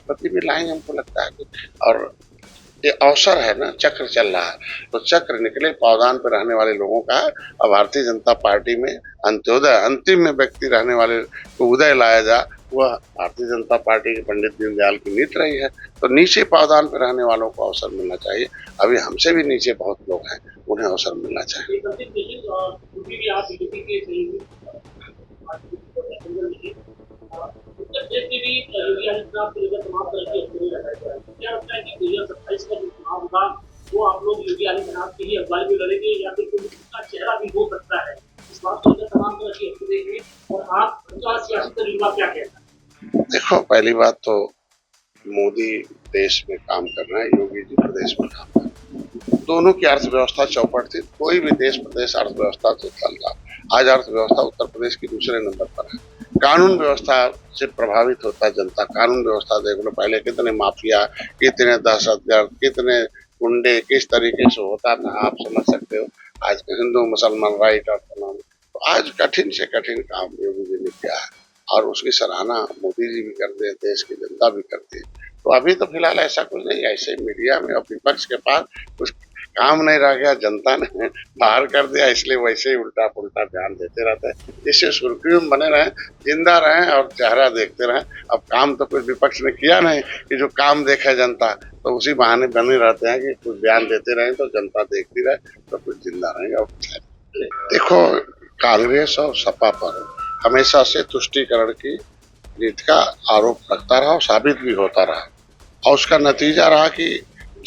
राष्ट्रपति भी लाएंगे हमको लगता है कि, और ये अवसर है ना, चक्र चल रहा है, तो चक्र निकले पावदान पर रहने वाले लोगों का। अब भारतीय जनता पार्टी में अंत्योदय, अंतिम में व्यक्ति रहने वाले को उदय लाया जा, वह भारतीय जनता पार्टी के पंडित दीनदयाल की नीति रही है। तो नीचे पावदान पर रहने वालों को अवसर मिलना चाहिए। अभी हमसे भी नीचे बहुत लोग हैं, उन्हें अवसर मिलना चाहिए। वो आप लोग योगी आदित्यनाथ की ही अगुवाई में लड़ेंगे या फिर कोई दूसरा चेहरा भी हो सकता है? इस बात को लेकर तमाम तरह की अफवाहें हैं और आपका सियासी तजुर्बा क्या कहता है? देखो, पहली बात तो मोदी देश में काम कर रहे हैं, योगी जी प्रदेश में काम कर रहे हैं। दोनों की अर्थव्यवस्था चौपट थी, कोई भी देश प्रदेश अर्थव्यवस्था से चल रहा। आज अर्थव्यवस्था उत्तर प्रदेश की दूसरे नंबर पर है। कानून व्यवस्था से प्रभावित होता है जनता। कानून व्यवस्था देख लो, पहले कितने माफिया, कितने दहशतगर्द, कितने गुंडे, किस तरीके से होता था, आप समझ सकते हो। आज हिंदू मुसलमान राइट और तमाम, तो आज कठिन से कठिन काम योगी जी ने किया है और उसकी सराहना मोदी जी भी करते हैं, देश की जनता भी करती है। तो अभी तो फिलहाल ऐसा कुछ नहीं, ऐसे मीडिया में और विपक्ष के पास कुछ काम नहीं रह गया, जनता ने बाहर कर दिया, इसलिए वैसे ही उल्टा पुल्टा बयान देते रहते हैं, जिससे सुर्खियों में बने रहें, जिंदा रहें और चेहरा देखते रहें। अब काम तो कुछ विपक्ष ने किया नहीं कि जो काम देखे जनता, तो उसी बहाने बने रहते हैं कि कुछ बयान देते रहें तो जनता देखती रहे, तो कुछ जिंदा रहेंगे। और देखो, कांग्रेस और सपा पर हमेशा से तुष्टीकरण की नीति का आरोप लगता रहा और साबित भी होता रहा, और उसका नतीजा रहा कि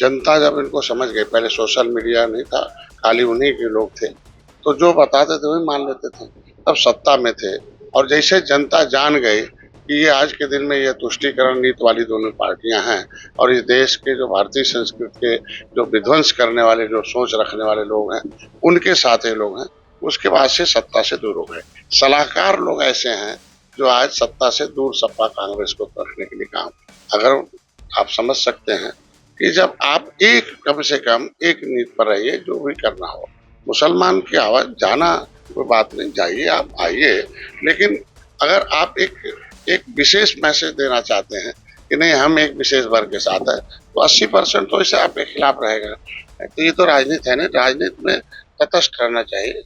जनता जब इनको समझ गई, पहले सोशल मीडिया नहीं था, खाली उन्हीं के लोग थे, तो जो बताते थे वही मान लेते थे। तब सत्ता में थे, और जैसे जनता जान गई कि ये आज के दिन में ये तुष्टीकरण नीति वाली दोनों पार्टियां हैं और इस देश के जो भारतीय संस्कृति के जो विध्वंस करने वाले, जो सोच रखने वाले लोग हैं, उनके साथ ये लोग हैं, उसके बाद से सत्ता से दूर हो गए। सलाहकार लोग ऐसे हैं जो आज सत्ता से दूर सपा कांग्रेस को रखने के लिए काम। अगर आप समझ सकते हैं कि जब आप कम से कम एक नीति पर रहिए, जो भी करना हो, मुसलमान की आवाज जाना कोई बात नहीं, जाइए आप आइए, लेकिन अगर आप एक विशेष मैसेज देना चाहते हैं कि नहीं हम एक विशेष वर्ग के साथ है, तो 80% तो इसे आपके खिलाफ रहेगा। तो ये तो राजनीति है ना, राजनीति में तटस्थ रहना चाहिए।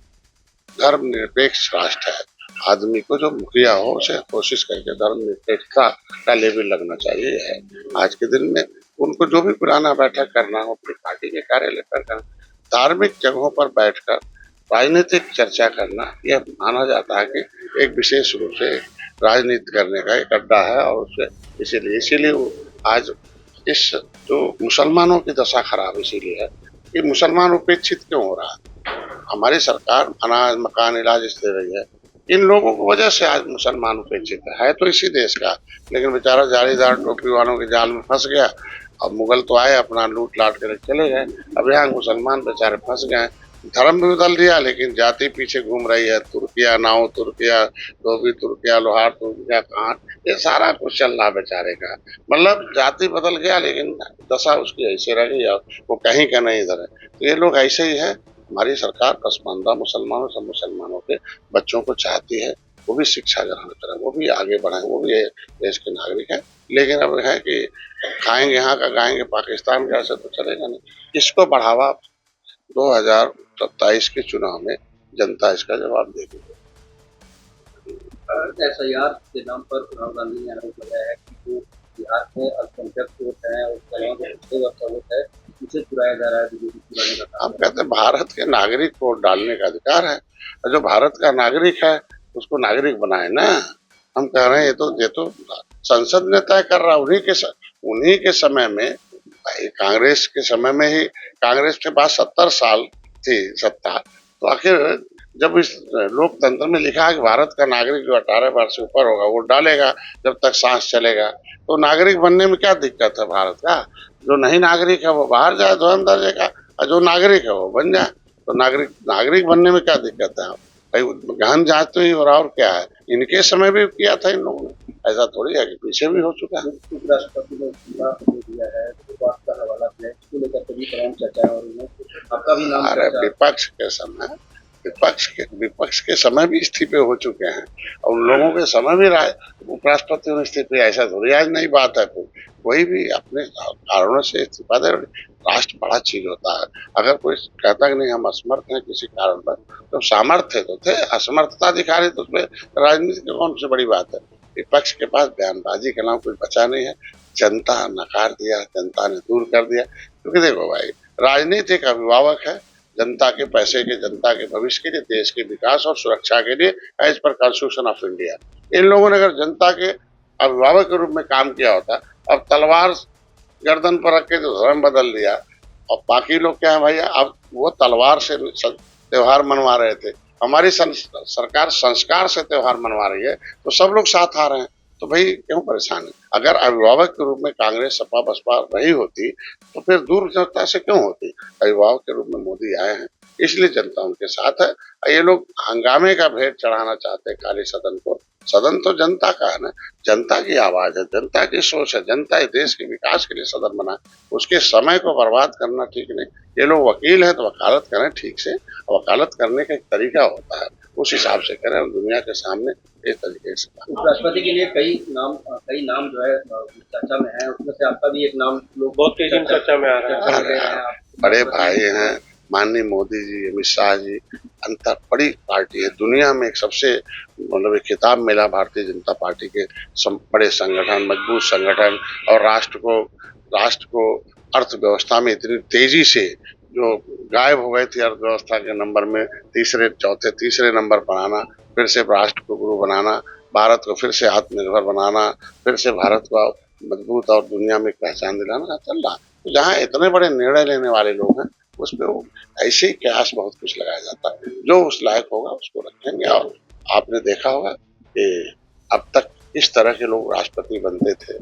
धर्मनिरपेक्ष राष्ट्र है, आदमी को जो मुखिया हो उसे कोशिश करके धर्मनिरपेक्षता का लेवल लगना चाहिए है। आज के दिन में उनको जो भी पुराना बैठक करना हो अपनी पार्टी के कार्यालय पर करना, धार्मिक जगहों पर बैठकर राजनीतिक चर्चा करना, यह माना जाता है कि एक विशेष रूप से राजनीति करने का एक अड्डा है। और उसे इसीलिए आज इस जो मुसलमानों की दशा खराब इसीलिए है कि मुसलमान उपेक्षित क्यों हो रहा है। हमारी सरकार अनाज मकान इलाज दे रही है, इन लोगों की वजह से आज मुसलमान उपेक्षित है तो इसी देश का, लेकिन बेचारा जालीदार टोपी वालों के जाल में फंस गया। अब मुगल तो आए, अपना लूट लाट कर चले गए, अब यहाँ मुसलमान बेचारे फंस गए। धर्म भी बदल दिया लेकिन जाति पीछे घूम रही है। तुर्किया नाव, तुर्किया धोबी, तुर्किया लोहार, तुर्किया कांट, ये सारा कुछ चल रहा बेचारे का। मतलब जाति बदल गया लेकिन दशा उसकी ऐसे रह गई और वो कहीं का नहीं इधर है। तो ये लोग ऐसे ही है। हमारी सरकार पसमानदा मुसलमानों सब मुसलमानों के बच्चों को चाहती है वो भी शिक्षा ग्रहण करें, वो भी आगे बढ़े, वो भी देश के नागरिक हैं। लेकिन अब है कि खाएंगे यहाँ का गाएंगे पाकिस्तान का, ऐसे तो चलेगा नहीं। इसको बढ़ावा 2027 के चुनाव में जनता इसका जवाब देगी। SIR के नाम पर राहुल गांधी ने आरोप लगाया है कि जो बिहार में अल्पसंख्यक वोट है और वोट है उसे चुराया जा रहा है, बीजेपी चुराने का। हम कहते हैं भारत के नागरिक वोट डालने का अधिकार है, और जो भारत का नागरिक है उसको नागरिक बनाए ना। हम कह रहे हैं ये तो संसद ने तय कर रहा। उन्हीं के समय में, भाई कांग्रेस के समय में ही, कांग्रेस के पास 70 साल थी सत्ता, तो आखिर जब इस लोकतंत्र में लिखा है कि भारत का नागरिक जो 18 वर्ष से ऊपर होगा वो डालेगा जब तक सांस चलेगा, तो नागरिक बनने में क्या दिक्कत है भारत का। जो नहीं नागरिक है वो बाहर जाए धर्म दर्जे का, और जो नागरिक है वो बन जाए। तो नागरिक बनने में क्या दिक्कत है भाई। गहन जांच तो ही हो रहा, और क्या है। इनके समय भी किया था इन लोगों ने, ऐसा थोड़ी है कि पीछे भी हो चुका है। उपराष्ट्रपति ने दिया है का हवाला है, इसको लेकर कभी तमाम चर्चा और आपका भी नाम। अरे विपक्ष के समय विपक्ष के समय भी इस्तीफे हो चुके हैं और उन लोगों के समय भी उपराष्ट्रपति ने इस्तीफे, ऐसा थोड़ी आज नई बात है। कोई भी अपने कारणों से इस्तीफा दे। राष्ट्र बड़ा चीज होता है। अगर कोई कहता कि नहीं हम असमर्थ हैं किसी कारण पर, तो सामर्थ्य तो थे, असमर्थता दिखा रहे तो उसमें राजनीति की कौन सी बड़ी बात है। विपक्ष के पास बयानबाजी के अलावा कुछ बचा नहीं है। जनता नकार दिया, जनता ने दूर कर दिया। क्योंकि देखो भाई, राजनीति एक अभिभावक है जनता के पैसे के, जनता के भविष्य के लिए, देश के विकास और सुरक्षा के लिए, as per constitution of India. इन लोगों ने अगर जनता के अभिभावक के रूप में काम किया होता, अब तलवार गर्दन पर रख के जो धर्म बदल दिया, और बाकी लोग क्या है भैया, अब वो तलवार से त्योहार मनवा रहे थे, हमारी सरकार संस्कार से त्योहार मनवा रही है, तो सब लोग साथ आ रहे हैं। तो भाई क्यों परेशान है? अगर अभिभावक के रूप में कांग्रेस सपा बसपा रही होती तो फिर दूर जनता से क्यों होती? अभिभावक के रूप में मोदी आए हैं, इसलिए जनता उनके साथ है। ये लोग हंगामे का भेंट चढ़ाना चाहते हैं खाली सदन को। सदन तो जनता का है ना, जनता की आवाज है, जनता की सोच है, जनता इस देश के विकास के लिए सदन बना। उसके समय को बर्बाद करना ठीक नहीं। ये लोग वकील हैं तो वकालत करें ठीक से, वकालत करने का एक तरीका होता है, उस हिसाब से करें और दुनिया के सामने इस तरीके से। उपराष्ट्रपति के लिए कई नाम जो है चर्चा में है, उसमें से आपका भी एक नाम लोग बहुत तेजी में चर्चा में आ रहा है। बड़े भाई हैं माननीय मोदी जी, अमित शाह जी। अंतर बड़ी पार्टी है दुनिया में, एक सबसे मतलब एक खिताब मिला भारतीय जनता पार्टी के, बड़े संगठन, मजबूत संगठन, और राष्ट्र को अर्थव्यवस्था में इतनी तेजी से जो गायब हो गई थी अर्थव्यवस्था के नंबर में, तीसरे नंबर पर आना, फिर से राष्ट्र को गुरु बनाना, भारत को फिर से आत्मनिर्भर बनाना, फिर से भारत को मजबूत और दुनिया में पहचान दिलाना चल रहा। तो जहाँ इतने बड़े निर्णय लेने वाले लोग हैं, उसमें वो ऐसे ही कयास बहुत कुछ लगाया जाता है। जो उस लायक होगा उसको रखेंगे। और आपने देखा होगा कि अब तक इस तरह के लोग राष्ट्रपति बनते थे